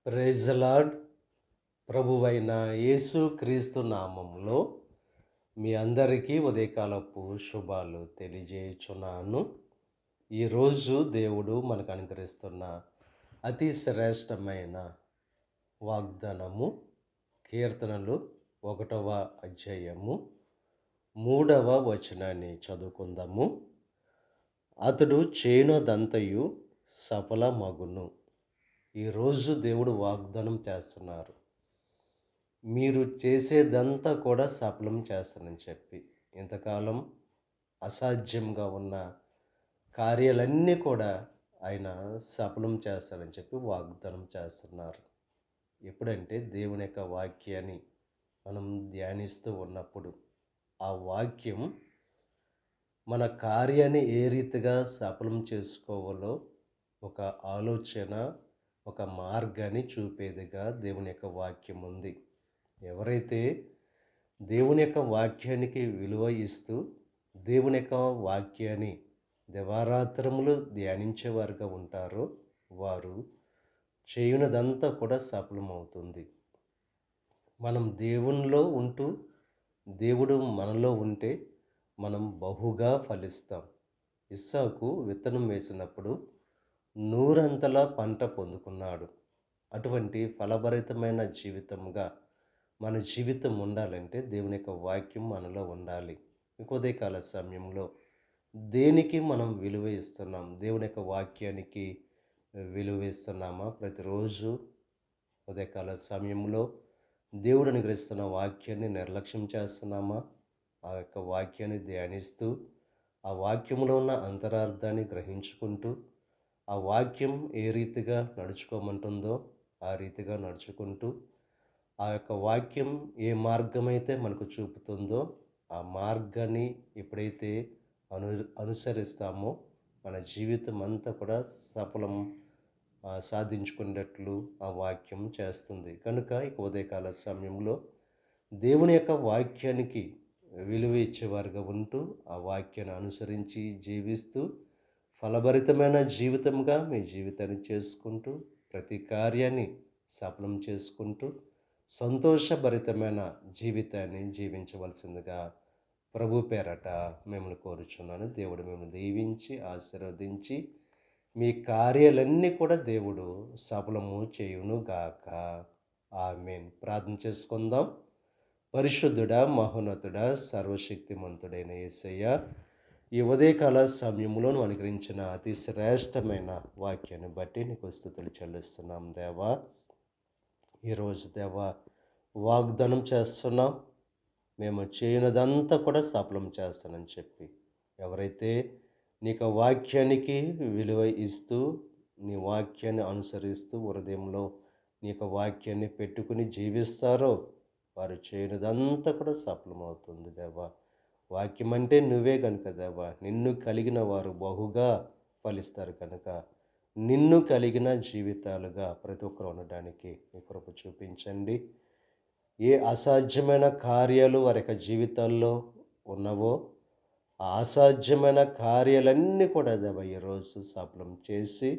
Praise the lord. ప్రభువైన యేసు క్రీస్తు నామములో మీ అందరికీ ఉదయకాలపు శుభాలు తెలియజేయుచున్నాను. ఈరోజు దేవుడు మనకు అనుగ్రహిస్తున్న అతి శ్రేష్టమైన వాగ్దానము కీర్తనలు 1వ అధ్యాయము 3వ వచనాన్ని చదువుకుందాము. అతడు చేయునదంతయు సఫలమగును. ఈరోజు దేవుడు వాగ్దానం చేస్తున్నారు, మీరు చేసేదంతా కూడా సఫలం చేస్తానని చెప్పి. ఇంతకాలం అసాధ్యంగా ఉన్న కార్యాలన్నీ కూడా ఆయన సఫలం చేస్తానని చెప్పి వాగ్దానం చేస్తున్నారు. ఎప్పుడంటే దేవుని యొక్క వాక్యాన్ని మనం ధ్యానిస్తూ ఉన్నప్పుడు ఆ వాక్యం మన కార్యాన్ని ఏ రీతిగా సఫలం చేసుకోవాలో ఒక ఆలోచన, ఒక మార్గాన్ని చూపేదిగా దేవుని యొక్క వాక్యం ఉంది. ఎవరైతే దేవుని యొక్క వాక్యానికి విలువ ఇస్తూ దేవుని యొక్క వాక్యాన్ని దివారాత్రములు ధ్యానించేవారుగా ఉంటారో వారు చేయునదంతా కూడా సఫలమవుతుంది. మనం దేవునిలో ఉంటూ దేవుడు మనలో ఉంటే మనం బహుగా ఫలిస్తాం. ఇస్సాకు విత్తనం వేసినప్పుడు నూరంతలా పంట పొందుకున్నాడు. అటువంటి ఫలభరితమైన జీవితంగా మన జీవితం ఉండాలంటే దేవుని యొక్క వాక్యం మనలో ఉండాలి. ఉదయకాల సమయంలో దేనికి మనం విలువ ఇస్తున్నాం? దేవుని యొక్క వాక్యానికి విలువ ఇస్తున్నామా? ప్రతిరోజు ఉదయకాల సమయంలో దేవుడు అనుగ్రహిస్తున్న వాక్యాన్ని నిర్లక్ష్యం చేస్తున్నామా? ఆ యొక్క వాక్యాన్ని ధ్యానిస్తూ ఆ వాక్యంలో ఉన్న అంతరార్థాన్ని గ్రహించుకుంటూ ఆ వాక్యం ఏ రీతిగా నడుచుకోమంటుందో ఆ రీతిగా నడుచుకుంటూ ఆ యొక్క వాక్యం ఏ మార్గమైతే మనకు చూపుతుందో ఆ మార్గాన్ని ఎప్పుడైతే అనుసరిస్తామో మన జీవితం అంతా కూడా సఫలం సాధించుకునేటట్లు ఆ వాక్యం చేస్తుంది. కనుక ఇక ఉదయకాల సమయంలో దేవుని యొక్క వాక్యానికి విలువ ఇచ్చేవారుగా ఉంటూ ఆ వాక్యాన్ని అనుసరించి జీవిస్తూ ఫలభరితమైన జీవితంగా మీ జీవితాన్ని చేసుకుంటూ ప్రతి కార్యాన్ని సఫలం చేసుకుంటూ సంతోషభరితమైన జీవితాన్ని జీవించవలసిందిగా ప్రభు పేరట మిమ్మల్ని కోరుచున్నాను. దేవుడు మిమ్మల్ని దీవించి ఆశీర్వదించి మీ కార్యాలన్నీ కూడా దేవుడు సఫలము చేయును గాక. ఆమేన్. ప్రార్థన చేసుకుందాం. పరిశుద్ధుడా, మహోన్నతుడా, సర్వశక్తిమంతుడైన యేసయ్య, ఈ ఉదయకాల సమయంలో నువ్వు అనుగ్రహించిన అతి శ్రేష్టమైన వాక్యాన్ని బట్టి నీకు స్తుతులు చెల్లిస్తున్నాం దేవా. ఈరోజు దేవా వాగ్దానం చేస్తున్నాం, మేము చేయనదంతా కూడా సఫలం చేస్తానని చెప్పి. ఎవరైతే నీకు వాక్యానికి విలువ ఇస్తూ నీ వాక్యాన్ని అనుసరిస్తూ హృదయంలో నీకు వాక్యాన్ని పెట్టుకుని జీవిస్తారో వారు చేయనదంతా కూడా సఫలమవుతుంది దేవా. వాక్యం అంటే నువ్వే కనుక దేవా, నిన్ను కలిగిన వారు బహుగా ఫలిస్తారు కనుక నిన్ను కలిగిన జీవితాలుగా ప్రతి ఒక్కరు ఉండడానికి మీ కృప చూపించండి. ఏ అసాధ్యమైన కార్యాలు వారి యొక్క జీవితాల్లో ఉన్నవో ఆ అసాధ్యమైన కార్యాలన్నీ కూడా దేవా ఈరోజు సఫలం చేసి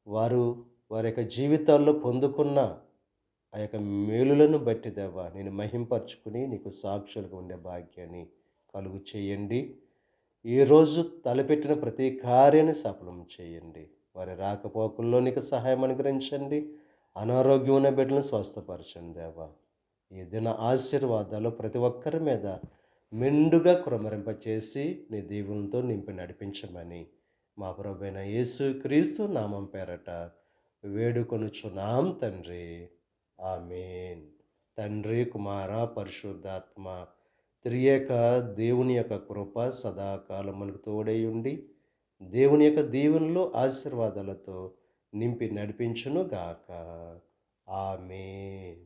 వారు వారి యొక్క జీవితాల్లో పొందుకున్న ఆ యొక్క మేలులను బట్టి దేవా నేను మహింపరచుకుని నీకు సాక్షులుగా ఉండే భాగ్యాన్ని కలుగు చేయండి. ఈరోజు తలపెట్టిన ప్రతి కార్యాన్ని సఫలం చేయండి. వారి రాకపోకల్లో నీకు సహాయం అనుగ్రహించండి. అనారోగ్యం ఉన్న బిడ్డలను స్వస్థపరచండి దేవా. ఈ దిన ఆశీర్వాదాలు ప్రతి ఒక్కరి మీద మెండుగా కుమ్మరింపచేసి నీ దీవులతో నింపి నడిపించమని మా ప్రభువైన యేసు క్రీస్తు నామం పేరట వేడుకొనుచున్నాం తండ్రి. ఆమేన్. తండ్రి, కుమార, పరిశుద్ధాత్మ త్రియేక దేవుని యొక్క కృప సదాకాలం మనకు తోడై ఉండి దేవుని యొక్క దీవెనలు ఆశీర్వాదాలతో నింపి నడిపించును గాక. ఆమేన్.